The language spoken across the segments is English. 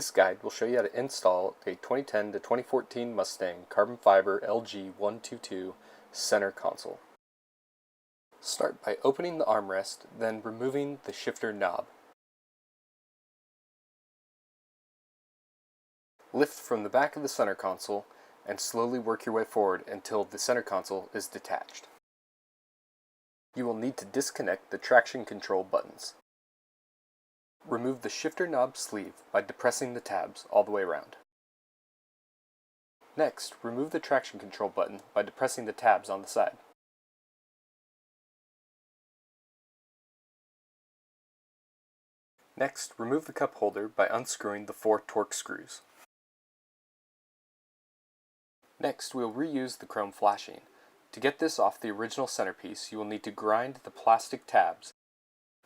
This guide will show you how to install a 2010 to 2014 Mustang carbon fiber LG122 center console. Start by opening the armrest, then removing the shifter knob. Lift from the back of the center console and slowly work your way forward until the center console is detached. You will need to disconnect the traction control buttons. Remove the shifter knob sleeve by depressing the tabs all the way around. Next, remove the traction control button by depressing the tabs on the side. Next, remove the cup holder by unscrewing the 4 Torx screws. Next, we will reuse the chrome flashing. To get this off the original centerpiece, you will need to grind the plastic tabs.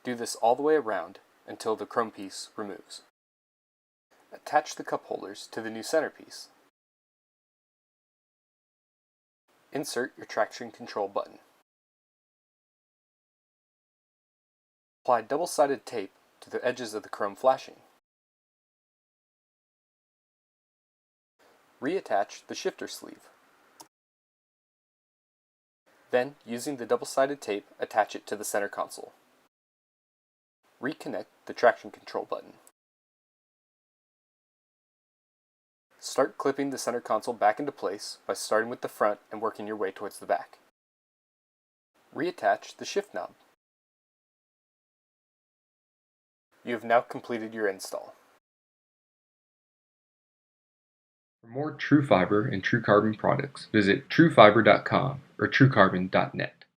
Do this all the way around until the chrome piece removes. Attach the cup holders to the new centerpiece. Insert your traction control button. Apply double-sided tape to the edges of the chrome flashing. Reattach the shifter sleeve. Then, using the double-sided tape, attach it to the center console. Reconnect the traction control button. Start clipping the center console back into place by starting with the front and working your way towards the back. Reattach the shift knob. You have now completed your install. For more Trufiber and TrueCarbon products, visit trufiber.com or truecarbon.net.